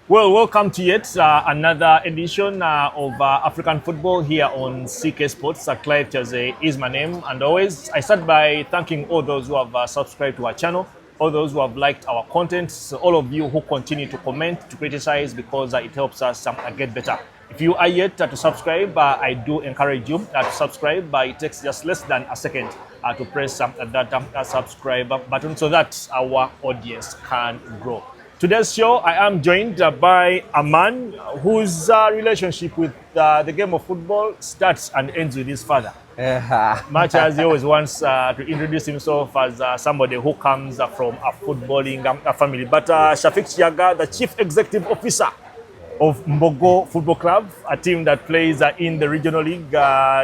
Well, welcome to yet another edition of African football here on CK Sports. Clive Chaze is my name, and always I start by thanking all those who have subscribed to our channel, all those who have liked our content, so all of you who continue to comment, to criticize, because it helps us get better. If you are yet to subscribe, I do encourage you to subscribe. It takes just less than a second to press that subscribe button so that our audience can grow. Today's show, I am joined by a man whose relationship with the game of football starts and ends with his father. Much as he always wants to introduce himself as somebody who comes from a footballing family. But Shafiq Chiaga, the Chief Executive Officer of Mbogo Football Club, a team that plays in the regional league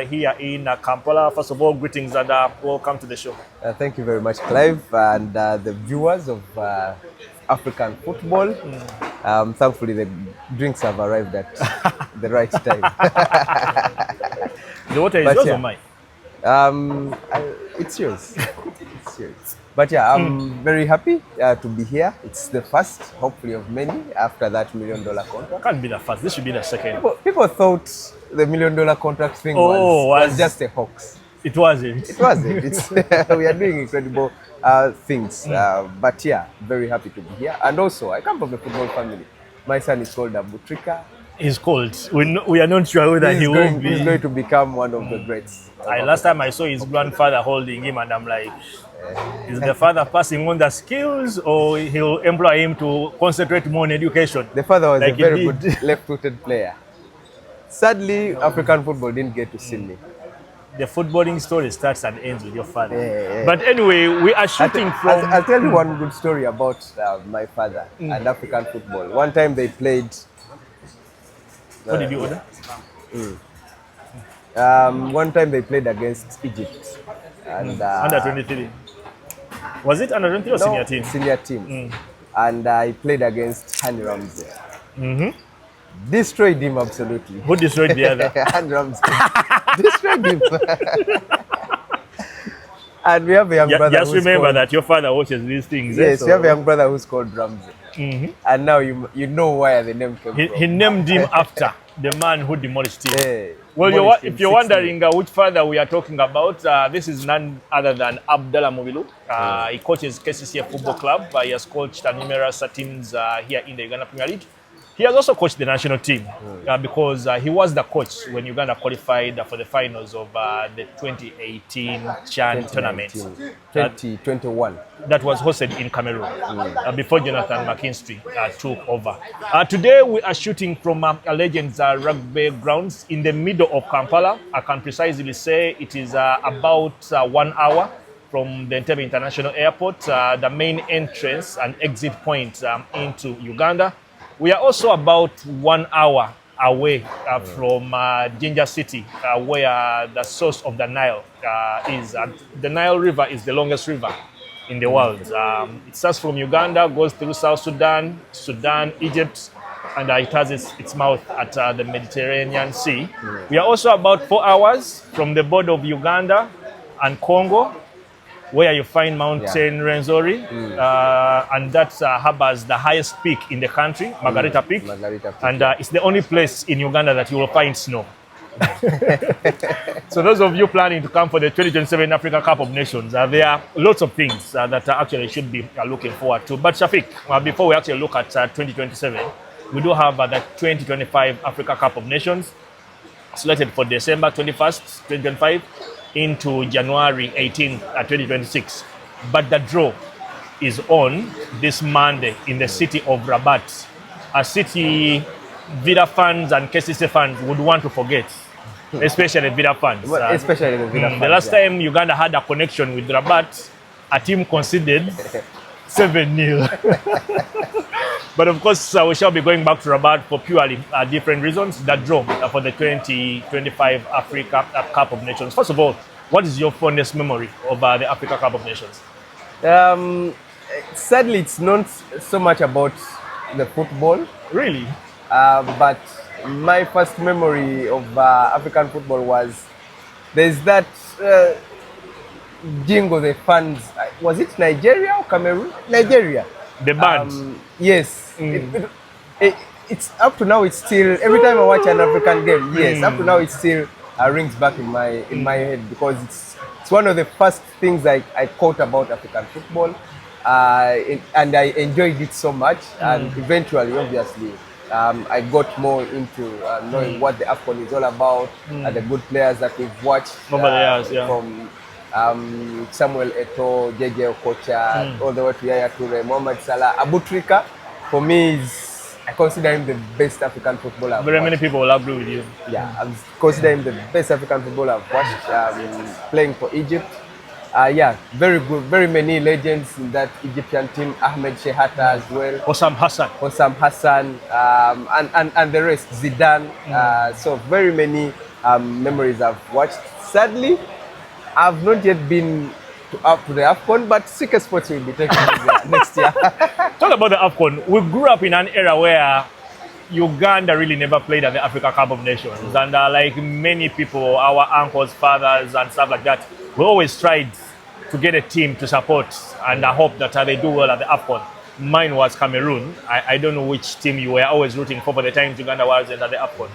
here in Kampala. First of all, greetings and welcome to the show. Thank you very much, Clive, and the viewers of African football. Thankfully, the drinks have arrived at the right time. The water is yours or mine? It's yours. It's yours. But yeah, I'm very happy to be here. It's the first, hopefully, of many after that $1 million contract. Can't be the first. This should be the second. People thought the $1 million contract thing was just a hoax. It wasn't. It wasn't. It's, we are doing incredible things. But yeah, very happy to be here. And also, I come from a football family. My son is called Abutrika. He's called. We are not sure whether he will be. He's going to become one of the greats. Last time I saw his grandfather holding him, and I'm like, is the father passing on the skills, or he'll employ him to concentrate more on education? The father was like a very good left-footed player. Sadly, African football didn't get to see me. The footballing story starts and ends with your father. But anyway, we are shooting from... I'll tell you one good story about my father and African football. One time they played... What did you order? One time they played against Egypt. And, under 23. Was it under 23 or senior team? Senior team. And I played against Hani Ramsey. Destroyed him absolutely. Who destroyed the other? Hani Ramsey. Destroyed him. And we have a young brother. Just remember that your father watches these things. Yes, we have a young brother who's called Ramsey. And now you know where the name came from. He named him after the man who demolished him. Well, if you're wondering which father we are talking about, this is none other than Abdallah Mubilu. He coaches KCCA Football Club. He has coached numerous teams here in the Uganda Premier League. He has also coached the national team because he was the coach when Uganda qualified for the finals of the 2018 CHAN tournament. 2021. That was hosted in Cameroon before Jonathan McKinstry took over. Today we are shooting from a Legends rugby grounds in the middle of Kampala. I can precisely say it is about 1 hour from the Entebbe International Airport, the main entrance and exit point into Uganda. We are also about 1 hour away from Jinja City, where the source of the Nile is. The Nile River is the longest river in the world. It starts from Uganda, goes through South Sudan, Egypt, and it has its mouth at the Mediterranean Sea. We are also about 4 hours from the border of Uganda and Congo, where you find Mountain Rwenzori, and that harbors the highest peak in the country, Margarita Peak. And it's the only place in Uganda that you will find snow. So those of you planning to come for the 2027 Africa Cup of Nations, there are lots of things that actually should be looking forward to. But Shafiq, before we actually look at 2027, we do have the 2025 Africa Cup of Nations slated for December 21st, 2025. Into January 18, 2026. But the draw is on this Monday in the city of Rabat, a city Vida fans and KCC fans would want to forget, especially Vida fans. Especially the Vida fans. The last time Uganda had a connection with Rabat, a team conceded 7-0. But of course, we shall be going back to Rabat for purely different reasons. The draw for the 2025 Africa Cup of Nations. First of all, what is your fondest memory of the Africa Cup of Nations? Sadly, it's not so much about the football. Really? But my first memory of African football was there's that jingle the fans. Was it Nigeria or Cameroon? Nigeria. The band. Yes. it's up to now. It's still every time I watch an African game. Yes, up to now it still rings back in my head because it's one of the first things I caught about African football, and I enjoyed it so much. And eventually, obviously, I got more into knowing what the AFCON is all about, and the good players that we've watched over the years, from Samuel Eto'o, JJ Okocha, all the way to Yaya Toure, Mohamed Salah, Abutrika. For me, I consider him the best African footballer I've Very watched. many people will agree with you. Yeah, I consider him the best African footballer I've watched, playing for Egypt. Yeah, very good, very many legends in that Egyptian team. Ahmed Shehata as well. Osam Hassan. Osam Hassan, and the rest, Zidane. So very many memories I've watched. Sadly, I've not yet been up to the AFCON, but Sika Sports will be taking it next year. Talk about the AFCON. We grew up in an era where Uganda really never played at the Africa Cup of Nations. And like many people, our uncles, fathers, and stuff like that, we always tried to get a team to support and I hope that they do well at the AFCON. Mine was Cameroon. I don't know which team you were always rooting for the time Uganda wasn't at the AFCON.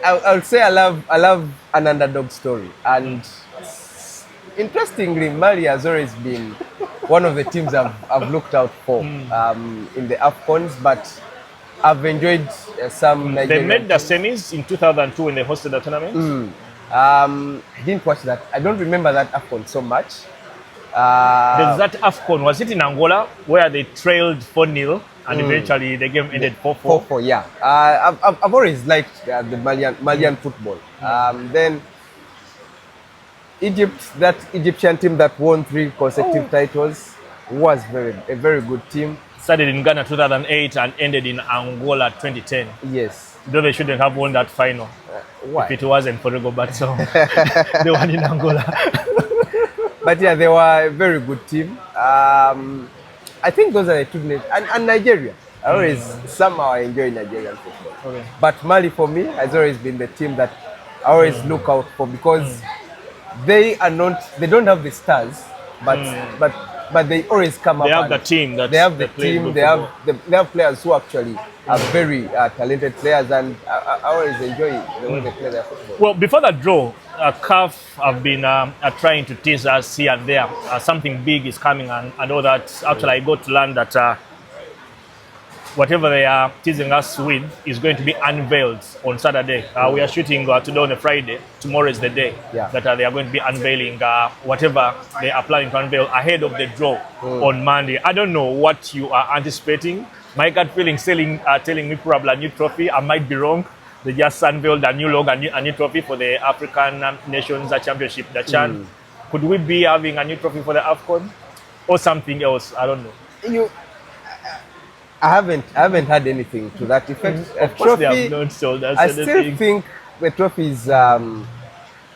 I would say I love an underdog story, and interestingly, Mali has always been one of the teams I've looked out for in the AFCONs, but I've enjoyed some Nigerian. They made the semis in 2002 when they hosted the tournament. I didn't watch that. I don't remember that AFCON so much. There's that AFCON, was it in Angola, where they trailed 4-0 and eventually the game ended 4-4? 4-4, yeah. I've always liked the Malian football. Then Egypt, that Egyptian team that won 3 consecutive titles, was a very good team. Started in Ghana 2008 and ended in Angola 2010. Yes. Though they shouldn't have won that final. Why? If it wasn't for Rabat, so they won in Angola. But yeah, they were a very good team. I think those are the 2 names. And Nigeria. I always somehow enjoy Nigerian football. Okay. But Mali for me has always been the team that I always look out for because they don't have the stars, but they always come up. They have the team. They have the team. They have players who actually are very talented players, and I always enjoy the way they play their football. Well, before that draw, CAF have been trying to tease us here and there. Something big is coming, and all that. Actually, I got to learn that whatever they are teasing us with is going to be unveiled on Saturday. We are shooting today on a Friday. Tomorrow is the day that they are going to be unveiling whatever they are planning to unveil ahead of the draw on Monday. I don't know what you are anticipating. My gut feeling telling me probably a new trophy. I might be wrong. They just unveiled a new logo, a new trophy for the African Nations Championship, the CHAN. Could we be having a new trophy for the AFCON or something else? I don't know. I haven't had anything to that effect. Of course, they have not sold us anything. I still think the trophy is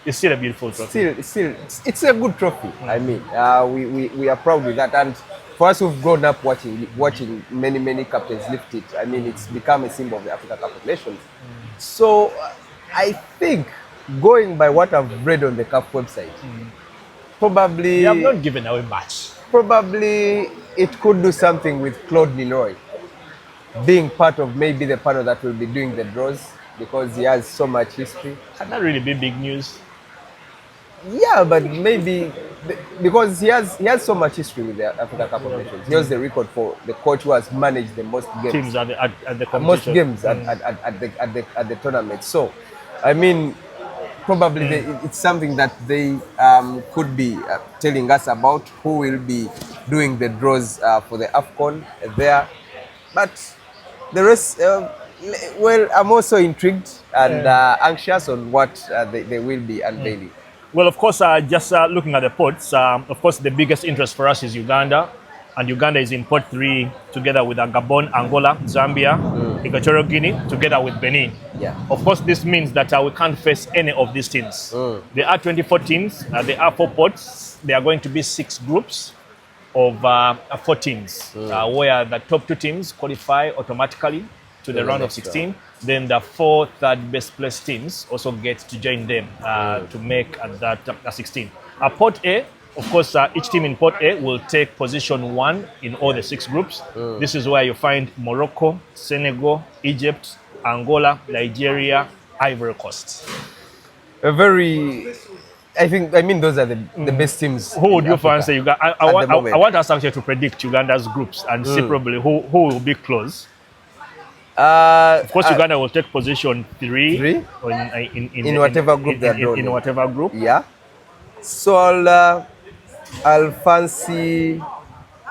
it's still a beautiful trophy. It's a good trophy. I mean, we are proud with that, and for us who've grown up watching many captains lift it, I mean, it's become a symbol of the Africa Cup of Nations. So I think, going by what I've read on the CAF website, probably they have not given away much. Probably it could do something with Claude Leroy being part of maybe the panel that will be doing the draws, because he has so much history. Can that really be big news? Yeah, but maybe because he has so much history with the Africa Cup of Nations. He has the record for the coach who has managed the most games. Teams at the competition. Most games at the tournament. So, I mean, probably it's something that they could be telling us about, who will be doing the draws for the AFCON there. But the rest, well, I'm also intrigued and anxious on what they will be unveiling. Well, of course, just looking at the pots, of course, the biggest interest for us is Uganda. And Uganda is in pot 3 together with Gabon, Angola, Zambia, Equatorial Guinea, together with Benin. Yeah. Of course, this means that we can't face any of these teams. There are 24 teams. There are 4 pots. There are going to be 6 groups of 4 teams, where the top 2 teams qualify automatically to the round of 16. Then the 4 third best placed teams also get to join them to make that 16. Pot A Of course, each team in Pot A will take position 1 in all the 6 groups. This is where you find Morocco, Senegal, Egypt, Angola, Nigeria, Ivory Coast. A very, I mean, those are the best teams. Who would in you Africa fancy? I want us actually to predict Uganda's groups and see probably who will be close. Of course, Uganda will take position 3 in whatever group they're drawn in whatever group. Yeah. So I'll fancy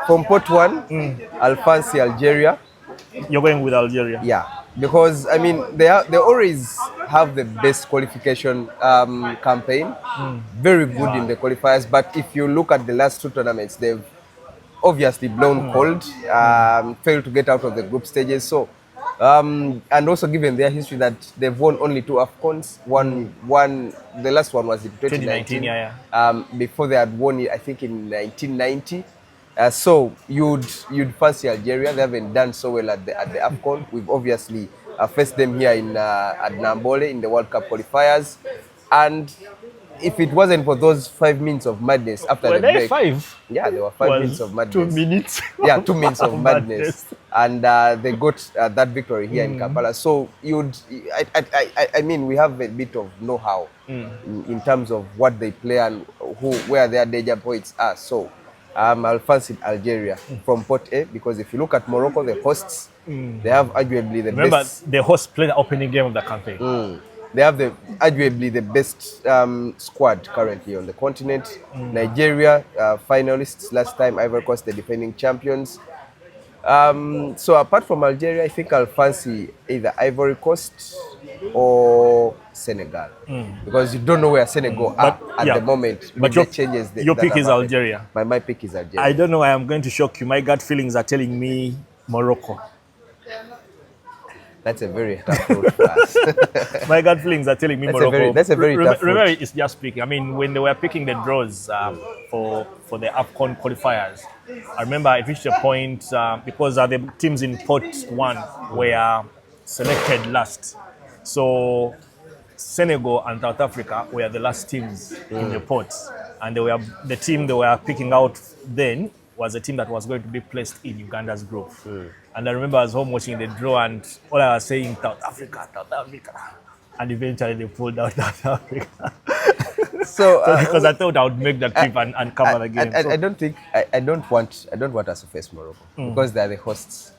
from pot 1. I'll fancy Algeria. You're going with Algeria. Yeah, because I mean they always have the best qualification campaign. Very good in the qualifiers. But if you look at the last 2 tournaments, they've obviously blown cold, failed to get out of the group stages. So. And also given their history that they've won only 2 AFCONs, the last one was in 2019. Before they had won it, I think in 1990. So you'd fancy Algeria. They haven't done so well at the AFCON. We've obviously faced them here at Nambole in the World Cup qualifiers, and if it wasn't for those 5 minutes of madness after the break, 5? Yeah, there were 5 minutes of madness. 2 minutes. Yeah, 2 minutes of madness, and they got that victory here in Kampala. So I mean, we have a bit of know-how in terms of what they play and where their danger points are. So I'll fancy Algeria from Pot A, because if you look at Morocco, the hosts, they have arguably the best. Remember, the hosts played the opening game of the campaign. They have arguably the best squad currently on the continent. Nigeria, finalists last time, Ivory Coast, the defending champions. So apart from Algeria, I think I'll fancy either Ivory Coast or Senegal, because you don't know where Senegal are at the moment. But your pick is Algeria. My pick is Algeria. I don't know why I'm going to shock you. My gut feelings are telling me Morocco. That's a very tough road for us. My gut feelings are telling me Morocco. That's a very tough road. Remember, it's just picking. I mean, when they were picking the draws for the AFCON qualifiers, I remember it reached a point because the teams in pot 1 were selected last. So Senegal and South Africa were the last teams in the pot, and the team they were picking out then was a team that was going to be placed in Uganda's group. And I remember I was home watching the draw, and all I was saying, South Africa. And eventually they pulled out South Africa. So because I thought I would make that trip and cover the game. I don't want us to face Morocco because they're the hosts.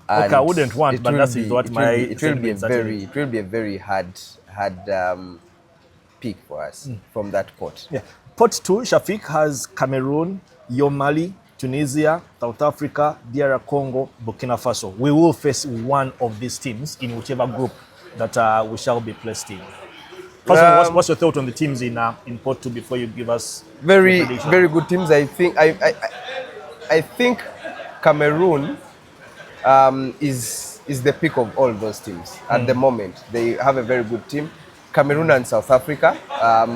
Okay, I wouldn't want, but that is what my it will be a very hard pick for us from that pot. Yeah. Pot 2, Shafiq has Cameroon, Mali, Tunisia, South Africa, DR Congo, Burkina Faso. We will face one of these teams in whichever group that we shall be placed in. First of all, what's your thought on the teams in Pot 2 before you give us very good teams? I think Cameroon is the pick of all those teams at the moment. They have a very good team. Cameroon and South Africa.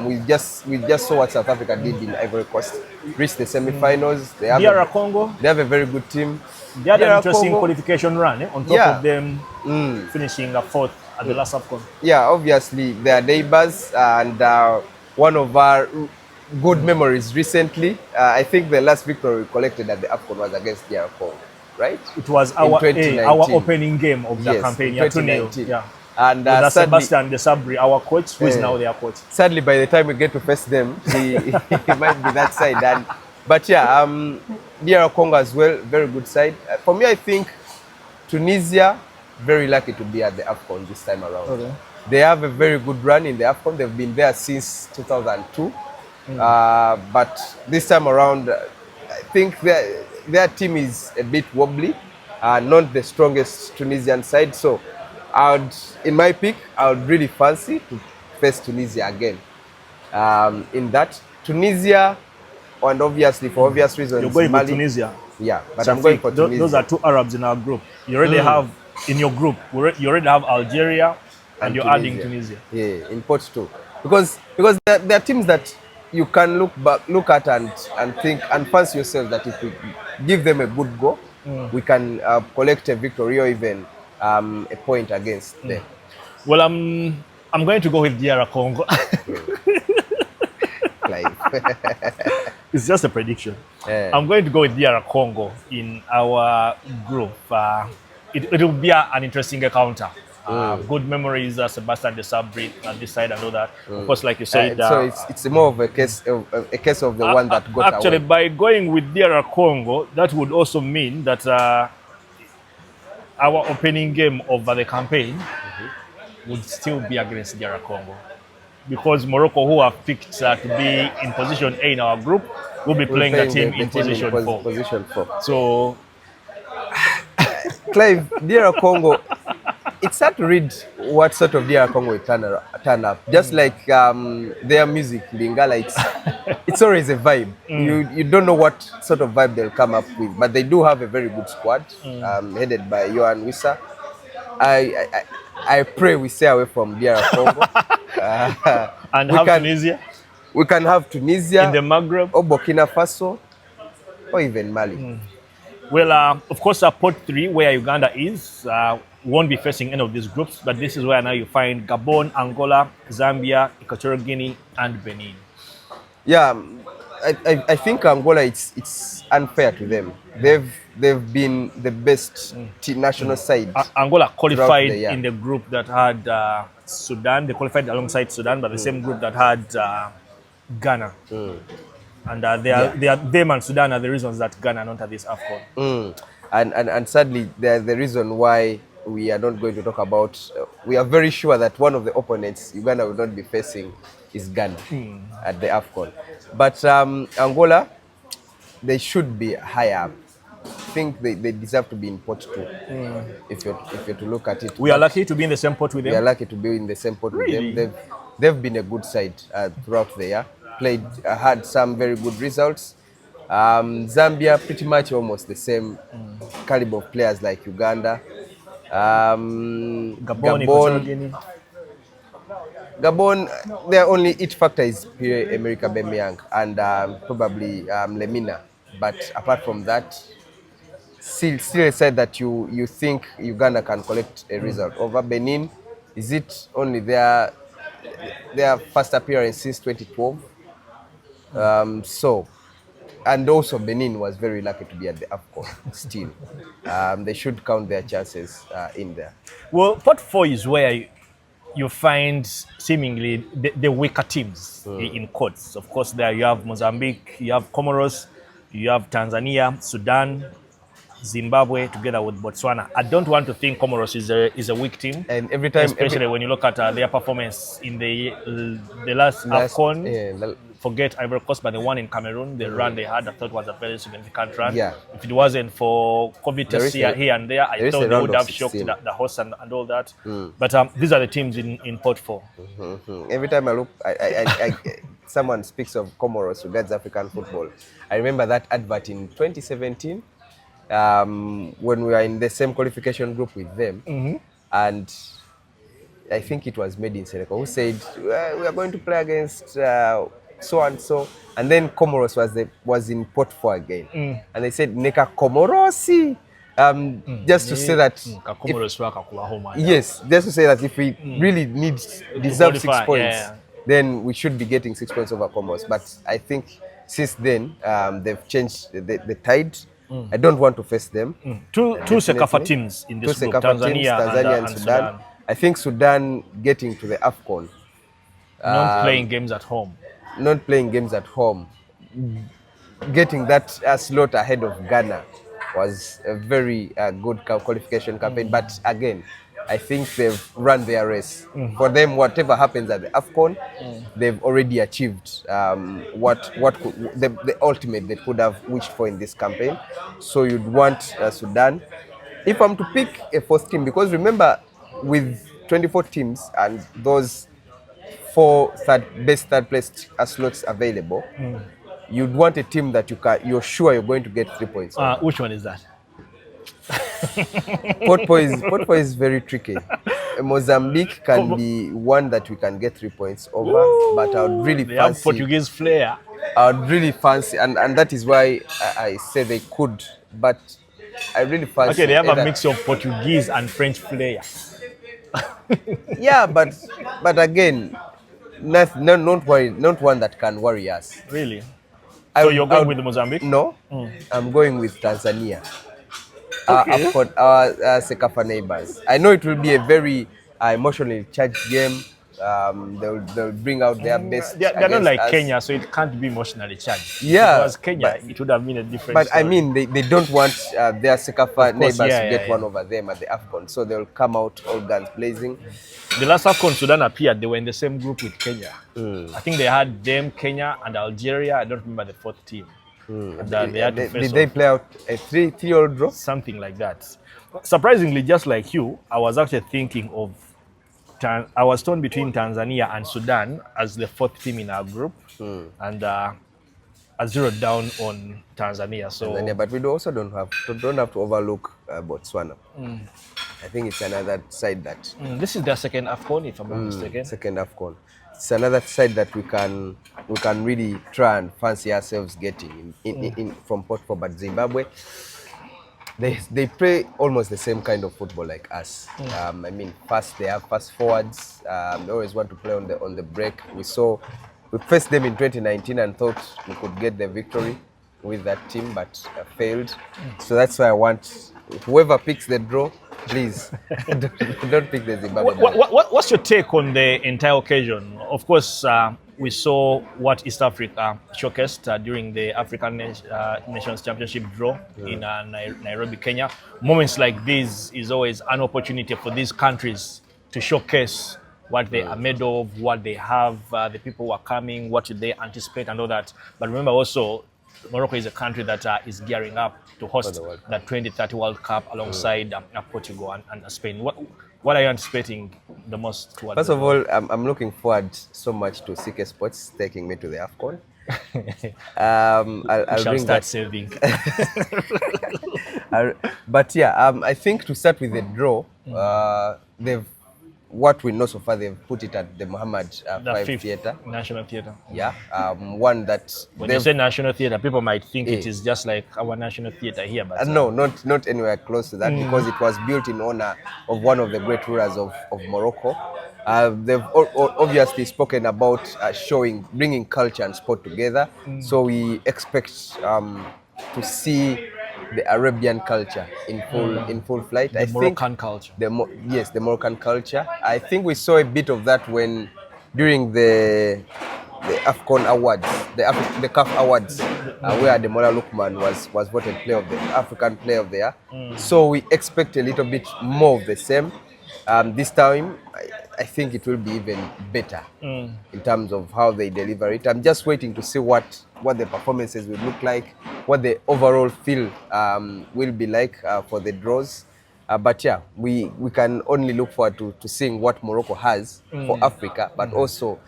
We just saw what South Africa did in Ivory Coast. Reached the semi-finals. They have Congo. They have a very good team. They had an interesting qualification run on top of them finishing 4th at the last AFCON. Yeah, obviously they are neighbors, and one of our good memories recently, I think the last victory we collected at the AFCON was against DR Congo, right? It was our opening game of the campaign, 2019. Yeah. And Sebastian De Sabri, our coach, who is now their coach. Sadly, by the time we get to face them, he might be that side. But yeah, DR Congo as well, very good side. For me, I think Tunisia, very lucky to be at the AFCON this time around. Okay. They have a very good run in the AFCON. They've been there since 2002. But this time around, I think their team is a bit wobbly, not the strongest Tunisian side. So in my pick, I would really fancy to face Tunisia again. In that, Tunisia, and obviously for obvious reasons, you're going for Tunisia. Yeah, but I'm going for Tunisia. Those are 2 Arabs in our group. You already have in your group. You already have Algeria, and you're adding Tunisia. Yeah, in pot 2, because there are teams that you can look at and think and fancy yourself that if we give them a good go, we can collect a victory or even a point against them. Well, I'm going to go with DR Congo. It's just a prediction. Yeah. I'm going to go with DR Congo in our group. It will be an interesting encounter. Good memories, Sebastian de Sabri on this side and all that. Of course, like you said. So it's more of a case of the one that got actually, away. by going with DR Congo, that would also mean that our opening game of the campaign would still be against DR Congo. Because Morocco, who have picked to be in position A in our group, will be playing the team in position 4. Position 4. So, Clive, DR Congo, it's hard to read what sort of DR Congo will turn up. Just like their music, Lingala, it's always a vibe. You don't know what sort of vibe they'll come up with, but they do have a very good squad, headed by Johan Wissa. I pray we stay away from DR Congo. and have Tunisia. We can have Tunisia in the Maghreb, or Burkina Faso, or even Mali. Well, of course, pot 3, where Uganda is, won't be facing any of these groups, but this is where now you find Gabon, Angola, Zambia, Equatorial Guinea, and Benin. Yeah, I think Angola, it's unfair to them. They've been the best national side. Angola qualified in the group that had Sudan. They qualified alongside Sudan, but the same group that had Ghana. And them and Sudan are the reasons that Ghana are not at this AFCON. And sadly, they're the reason why we are not going to talk about. We are very sure that one of the opponents Uganda will not be facing is Ghana at the AFCON. But Angola, they should be higher up. I think they deserve to be in pot 2. If you're to look at it. We are lucky to be in the same pot with them. We are lucky to be in the same pot with them. They've been a good side throughout the year. Had some very good results. Zambia, pretty much almost the same caliber of players like Uganda. Gabon, their only it factor is Pierre-Emerick Aubameyang and probably Lemina. But apart from that, still said that you think Uganda can collect a result over Benin. Is it only their first appearance since 2012? And also Benin was very lucky to be at the AFCON still. They should count their chances in there. Well, pot 4 is where you find seemingly the weaker teams in quotes. Of course, there you have Mozambique, you have Comoros, you have Tanzania, Sudan, Zimbabwe, together with Botswana. I don't want to think Comoros is a weak team. And every time, especially when you look at their performance in the last AFCON. Forget Ivory Coast, but the one in Cameroon, the run they had, I thought was a very significant run. Yeah. If it wasn't for COVID tests here and there, I thought they would have shocked the host and all that. But these are the teams in pot 4. Every time I look, someone speaks of Comoros regards African football. I remember that advert in 2017 when we were in the same qualification group with them. And I think it was made in Senegal, who said, we are going to play against so and so, and then Comoros was in pot 4 again, and they said Neka Comorosi, just to say that just to say that if we really deserve 6 points, then we should be getting 6 points over Comoros. But I think since then they've changed the tide. I don't want to face them. Two Sekafa teams in this group, Tanzania and Sudan. I think Sudan getting to the AFCON. Not playing games at home. Not playing games at home. Getting that slot ahead of Ghana was a very good qualification campaign. But again, I think they've run their race. For them, whatever happens at the AFCON, they've already achieved the ultimate they could have wished for in this campaign. So you'd want Sudan. If I'm to pick a 4th team, because remember, with 24 teams and those 4 best third place slots available, you'd want a team that you're sure you're going to get 3 points. Which one is that? Pot 4 is very tricky. Mozambique can be one that we can get 3 points over. But I would really fancy. Have Portuguese flair. I would really fancy, and that is why I say they could. But I really fancy. Okay, they have a mix of Portuguese and French flair. Yeah, but again, not one that can worry us. Really? So you're going with Mozambique? No, I'm going with Tanzania. Okay. AFCON, Sekafa neighbors. I know it will be a very emotionally charged game. They'll bring out their best. They're not against like us. Kenya, so it can't be emotionally charged. Yeah, if it was Kenya, it would have been a different But story. I mean, they don't want their Sekafa neighbors yeah, to get yeah, one over them at the AFCON. So they'll come out all guns blazing. The last AFCON Sudan appeared, they were in the same group with Kenya. I think they had them, Kenya, and Algeria. I don't remember the fourth team. And, they had to face Did they play out a 3-3 draw? something like that. Surprisingly, just like you, I was actually thinking of I was torn between Tanzania and Sudan as the fourth team in our group, and I zeroed down on Tanzania. So, Tanzania, but we also don't have to overlook Botswana. I think it's another side that this is their second AFCON, if I'm not mistaken. second AFCON. It's another side that we can really try and fancy ourselves getting in from Port But Zimbabwe. They play almost the same kind of football like us. I mean, they have fast forwards. They always want to play on the break. We faced them in 2019 and thought we could get the victory with that team, but failed. So that's why I want whoever picks the draw, please don't pick the Zimbabwe. What's your take on the entire occasion? Of course, we saw what East Africa showcased during the African Nations Championship draw in Nairobi, Kenya. Moments like this is always an opportunity for these countries to showcase what they are made of, what they have, the people who are coming, what they anticipate and all that. But remember also, Morocco is a country that is gearing up to host the 2030 World Cup alongside Portugal and Spain. What are you anticipating the most? First of all, I'm looking forward so much to CK Sports taking me to the AFCON. I'll shall bring start that. saving. But yeah, I think to start with the draw, what we know so far, they've put it at the Mohammed V Theatre. National Theatre. Yeah, one that when you say National Theatre, people might think it is just like our National Theatre here, but no, not anywhere close to that, because it was built in honor of one of the great rulers of Morocco. They've obviously spoken about bringing culture and sport together. So we expect to see the Arabian culture in full flight. The Moroccan culture. Yes, the Moroccan culture. I think we saw a bit of that during the AFCON awards, the CAF awards, where Ademola Lookman was voted African Player of the Year. So we expect a little bit more of the same. This time, I think it will be even better in terms of how they deliver it. I'm just waiting to see what the performances will look like, what the overall feel will be like for the draws. But yeah, we can only look forward to seeing what Morocco has for Africa, but also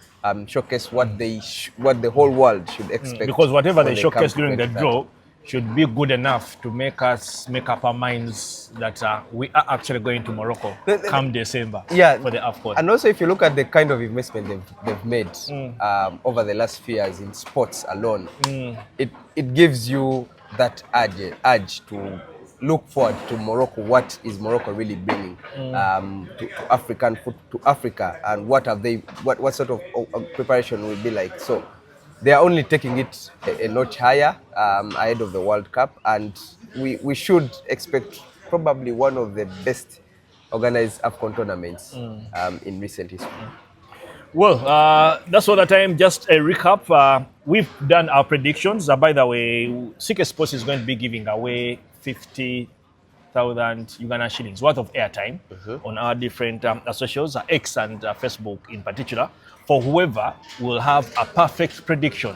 showcase what the whole world should expect. Because whatever they showcase during the draw should be good enough to make us make up our minds that we are actually going to Morocco come December for the AFCON. And also, if you look at the kind of investment they've made over the last few years in sports alone, it gives you that urge to look forward to Morocco. What is Morocco really bringing to African to Africa, and what sort of preparation will be like? So they are only taking it a notch higher ahead of the World Cup, and we should expect probably one of the best organized AFCON tournaments in recent history. Well, that's all the time. Just a recap. We've done our predictions. By the way, CK Sports is going to be giving away 50,000 Ugandan shillings worth of airtime on our different socials, X and Facebook in particular, for whoever will have a perfect prediction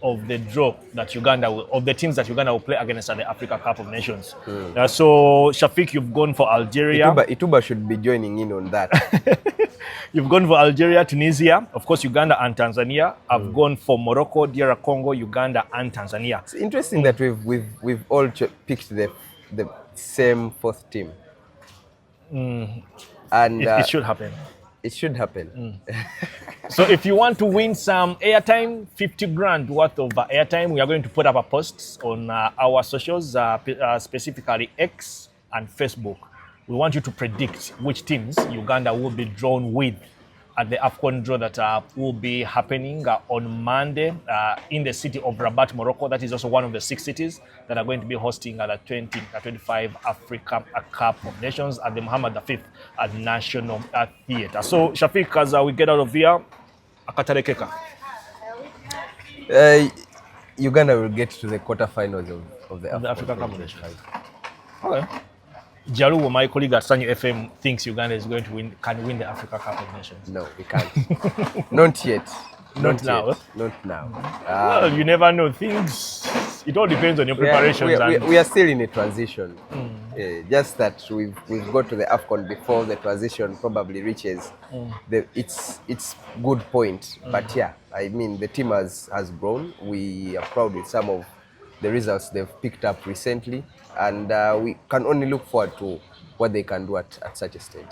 of the draw that of the teams that Uganda will play against at the Africa Cup of Nations. So, Shafiq, you've gone for Algeria. Ituba should be joining in on that. You've gone for Algeria, Tunisia, of course, Uganda and Tanzania. I've gone for Morocco, DR Congo, Uganda, and Tanzania. It's interesting that we've all picked the same fourth team. And it should happen. It should happen. So if you want to win some airtime, 50 grand worth of airtime, we are going to put up a post on our socials, specifically X and Facebook. We want you to predict which teams Uganda will be drawn with at the AFCON draw that will be happening on Monday in the city of Rabat, Morocco. That is also one of the 6 cities that are going to be hosting the 2025 Africa Cup of Nations at the Mohammed V National Theatre. So, Shafiq, as we get out of here, Akatarekeka. Uganda will get to the quarterfinals of the Africa Cup of Nations. Okay. Jalu, my colleague at Sanyu FM, thinks Uganda is going to can win the Africa Cup of Nations. No, we can't. Not yet. Not now. Not now. Well, you never know. It all depends on your preparations. We are still in a transition. Just that we've got to the AFCON before the transition probably reaches its good point. But yeah, I mean, the team has grown. We are proud with some of the results they've picked up recently, and we can only look forward to what they can do at such a stage.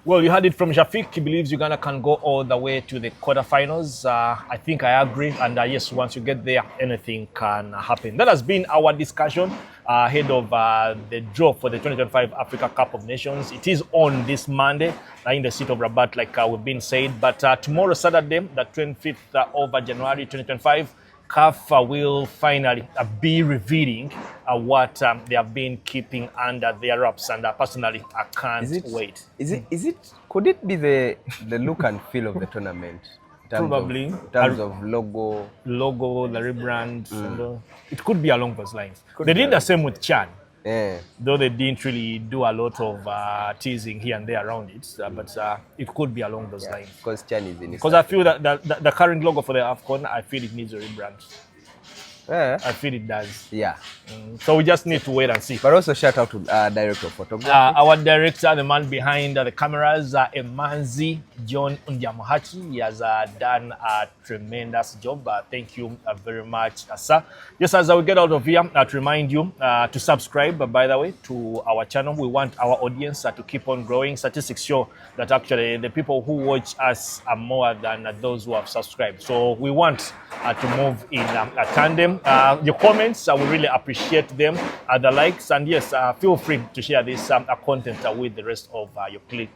Well, you heard it from Shafiq. He believes Uganda can go all the way to the quarterfinals. I think I agree. And yes, once you get there, anything can happen. That has been our discussion ahead of the draw for the 2025 Africa Cup of Nations. It is on this Monday in the city of Rabat, like we've been said. But tomorrow, Saturday, the 25th of January 2025, CAF will finally be revealing what they have been keeping under their wraps, and personally, I can't wait. Is it? Could it be the look and feel of the tournament? Probably. In terms of logo, the rebrand. And, it could be along those lines. They did the same with Chan. Yeah. Though they didn't really do a lot of teasing here and there around it, but it could be along those lines. Because Chan is in. Because I feel that the current logo for the AFCON, I feel it needs a rebrand. Yeah. I feel it does. Yeah. So we just need to wait and see. But also shout out to director of photography. Our director, the man behind the cameras, Emanzi John Undiamuhachi. He has done a tremendous job. Thank you very much, sir. Just as we get out of here, to remind you to subscribe, by the way, to our channel. We want our audience to keep on growing. Statistics show that actually the people who watch us are more than those who have subscribed. So we want to move in a tandem. Your comments, we really appreciate them. The likes, and yes, feel free to share this content with the rest of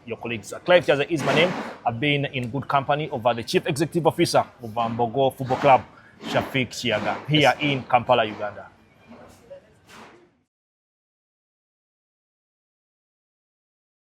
your colleagues. Clive Chaza is my name. I've been in good company of the Chief Executive Officer of Mbogo Football Club, Shafiq Chiaga, here in Kampala, Uganda.